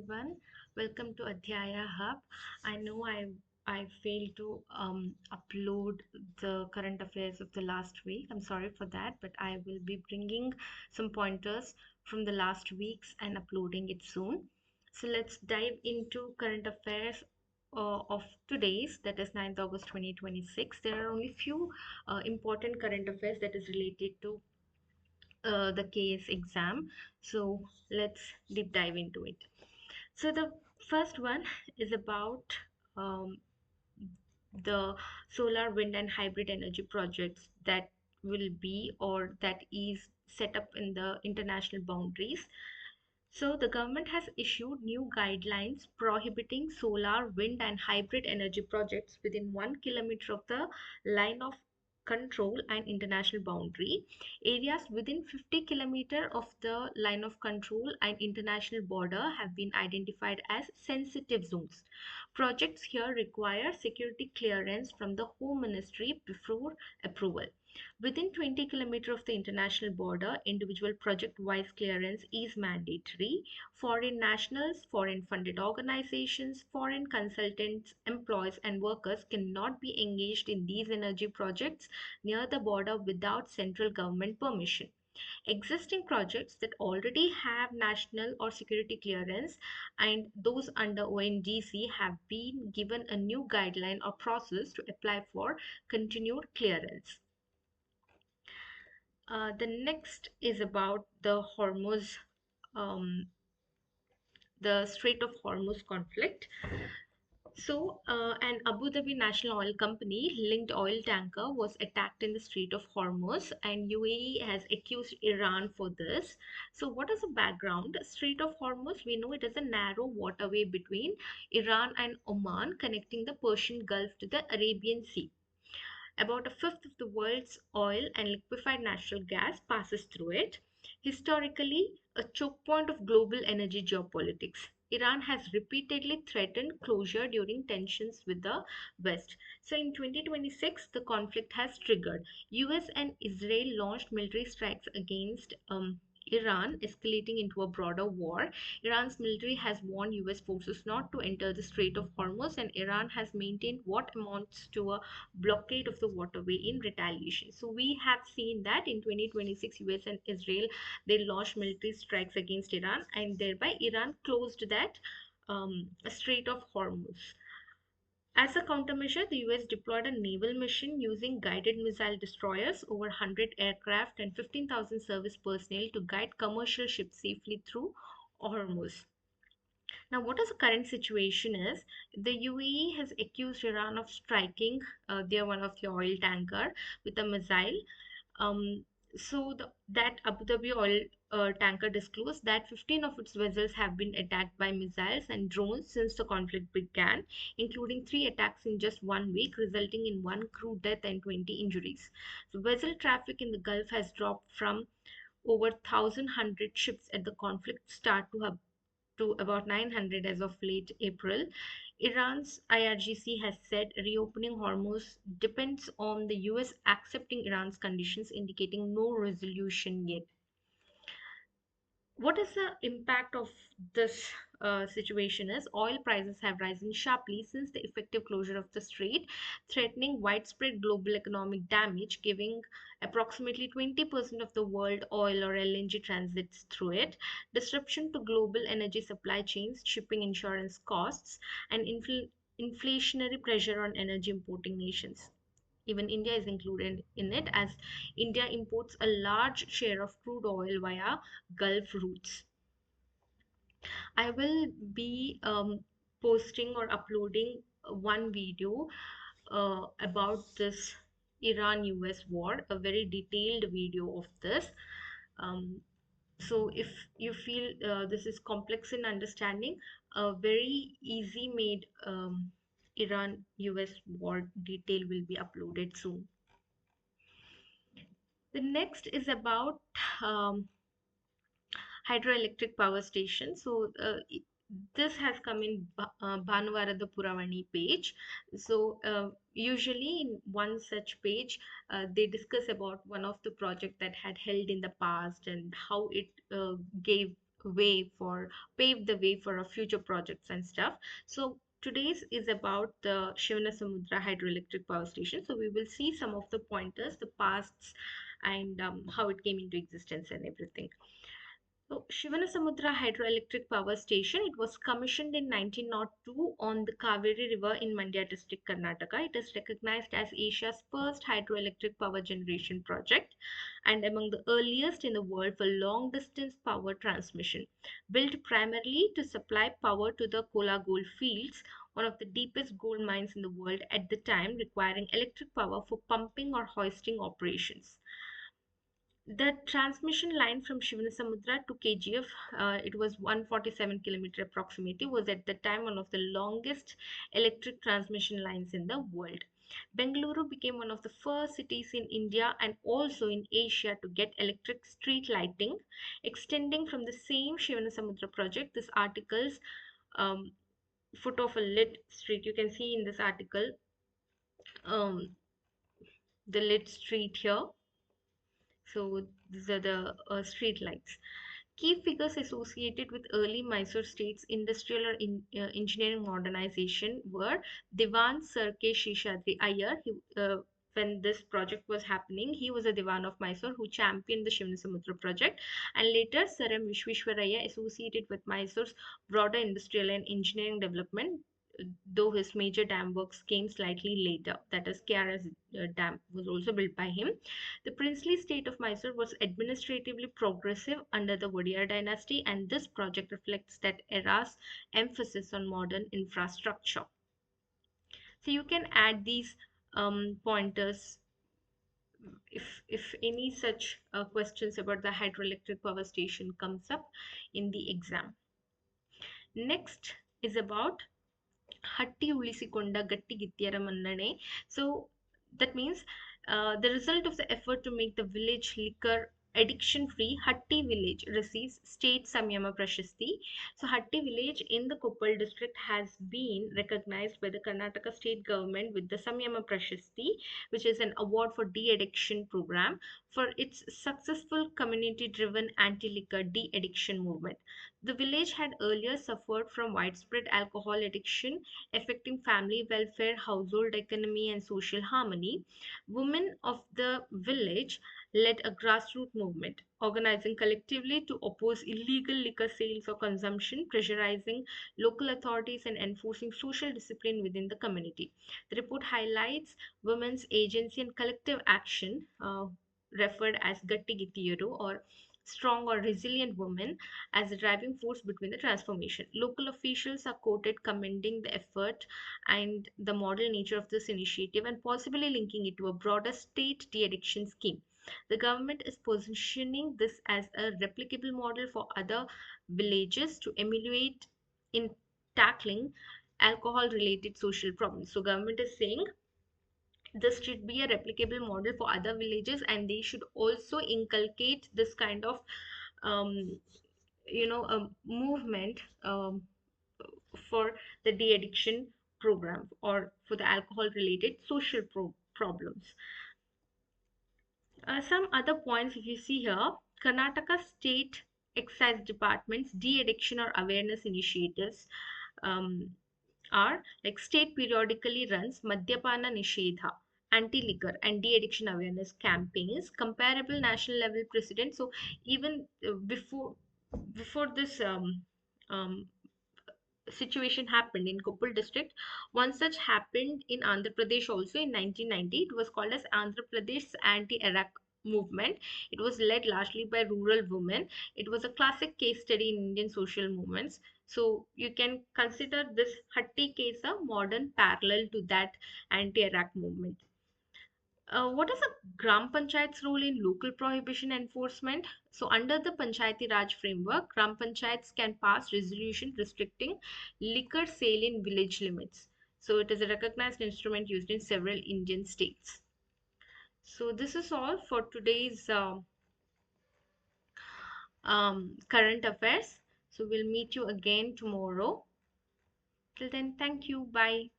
everyone. Welcome to Adhyaya Hub. I know I failed to upload the current affairs of the last week. I'm sorry for that, but I will be bringing some pointers from the last weeks and uploading it soon. So let's dive into current affairs of today's, that is 9th August 2026. There are only few important current affairs that is related to the KS exam. So let's deep dive into it. So the first one is about um, the solar, wind, and hybrid energy projects that will be or that is set up in the international boundaries. So the government has issued new guidelines prohibiting solar, wind, and hybrid energy projects within 1 kilometer of the line of control and international boundary. Areas within 50 kilometer of the line of control and international border have been identified as sensitive zones. Projects here require security clearance from the Home Ministry before approval. Within 20 kilometers of the international border, individual project-wise clearance is mandatory. Foreign nationals, foreign funded organizations, foreign consultants, employees and workers cannot be engaged in these energy projects near the border without central government permission. Existing projects that already have national or security clearance and those under ONGC have been given a new guideline or process to apply for continued clearance. The next is about um, the Strait of Hormuz conflict. So, an Abu Dhabi national oil company linked oil tanker was attacked in the Strait of Hormuz, and UAE has accused Iran for this. So, what is the background? Strait of Hormuz, we know it is a narrow waterway between Iran and Oman, connecting the Persian Gulf to the Arabian Sea. About a fifth of the world's oil and liquefied natural gas passes through it. Historically, a choke point of global energy geopolitics. Iran has repeatedly threatened closure during tensions with the West. So in 2026, the conflict has triggered. US and Israel launched military strikes against Iran, escalating into a broader war. Iran's military has warned US forces not to enter the Strait of Hormuz, and Iran has maintained what amounts to a blockade of the waterway in retaliation. So we have seen that in 2026, US and Israel, they launched military strikes against Iran, and thereby Iran closed that Strait of Hormuz. As a countermeasure, the US deployed a naval mission using guided missile destroyers, over 100 aircraft, and 15,000 service personnel to guide commercial ships safely through Hormuz. Now, what is the current situation is the UAE has accused Iran of striking their one of the oil tanker with a missile. Um, that Abu Dhabi oil tanker disclosed that 15 of its vessels have been attacked by missiles and drones since the conflict began, including 3 attacks in just 1 week, resulting in 1 crew death and 20 injuries. So vessel traffic in the Gulf has dropped from over 1,100 ships at the conflict start to about 900 as of late April. Iran's IRGC has said reopening Hormuz depends on the US accepting Iran's conditions, indicating no resolution yet. What is the impact of this situation is oil prices have risen sharply since the effective closure of the strait, threatening widespread global economic damage, giving approximately 20% of the world oil or LNG transits through it, disruption to global energy supply chains, shipping insurance costs, and inflationary pressure on energy importing nations. Even India is included in it, as India imports a large share of crude oil via Gulf routes. I will be posting or uploading one video about this Iran US war, a very detailed video of this. Um, so if you feel this is complex in understanding, a very easy made Iran US war detail will be uploaded soon. The next is about um, hydroelectric power station. So this has come in Bhanuvarada Puravani page. So usually in one such page, they discuss about one of the project that had held in the past and how it gave way for pave the way for our future projects and stuff. So today's is about the Shivanasamudra hydroelectric power station. So we will see some of the pointers, the pasts, and how it came into existence and everything. So, Shivanasamudra Hydroelectric Power Station, it was commissioned in 1902 on the Kaveri River in Mandya district, Karnataka. It is recognized as Asia's first hydroelectric power generation project and among the earliest in the world for long distance power transmission. Built primarily to supply power to the Kola gold fields, one of the deepest gold mines in the world at the time, requiring electric power for pumping or hoisting operations. The transmission line from Shivanasamudra to KGF, it was 147 kilometer approximately, was at the time one of the longest electric transmission lines in the world. Bengaluru became one of the first cities in India and also in Asia to get electric street lighting. Extending from the same Shivanasamudra project, this article's um, foot of a lit street. You can see in this article um, the lit street here. So these are the street lights. Key figures associated with early Mysore state's industrial or engineering modernization were Diwan Sir K. Sheshadri Iyer. When this project was happening, he was a Diwan of Mysore who championed the Shivanasamudra project, and later Sir M. Vishweshwaraya, associated with Mysore's broader industrial and engineering development, though his major dam works came slightly later. That is, KRS Dam was also built by him. The princely state of Mysore was administratively progressive under the Wadiyar dynasty, and this project reflects that era's emphasis on modern infrastructure. So you can add these pointers if any such questions about the hydroelectric power station comes up in the exam. Next is about Hatti ಉಳಿಸಿಕೊಂಡ ಗಟ್ಟಿಗಿತ್ತಿಯರ ಮನ್ನಣೆ. So that means the result of the effort to make the village liquor addiction free, Hatti village receives state Samyama Prashasti. So Hatti village in the Koppal district has been recognized by the Karnataka state government with the Samyama Prashasti, which is an award for de-addiction program for its successful community driven anti-liquor de-addiction movement. The village had earlier suffered from widespread alcohol addiction, affecting family welfare, household economy, and social harmony. Women of the village led a grassroots movement, organizing collectively to oppose illegal liquor sales or consumption, pressurizing local authorities, and enforcing social discipline within the community. The report highlights women's agency and collective action, referred as Gatti Gittiyaru or strong or resilient women, as the driving force between the transformation. Local officials are quoted commending the effort and the model nature of this initiative and possibly linking it to a broader state de addiction scheme. The government is positioning this as a replicable model for other villages to emulate in tackling alcohol related social problems. So government is saying this should be a replicable model for other villages and they should also inculcate this kind of um, a movement for the de-addiction program or for the alcohol related social problems. Some other points, if you see here, Karnataka State Excise Department's de-addiction or awareness initiatives um, are like state periodically runs Madhyapana Nishedha, anti-liquor and de-addiction awareness campaigns, comparable national level precedent. So even before this um, situation happened in Koppal district. One such happened in Andhra Pradesh also in 1990. It was called as Andhra Pradesh Anti-Iraq movement. It was led largely by rural women. It was a classic case study in Indian social movements. So you can consider this Hatti case a modern parallel to that anti-Iraq movement. What is a Gram Panchayat's role in local prohibition enforcement? So, under the Panchayati Raj framework, Gram Panchayats can pass resolution restricting liquor sale in village limits. So, it is a recognized instrument used in several Indian states. So, this is all for today's current affairs. So, we'll meet you again tomorrow. Till then, thank you. Bye.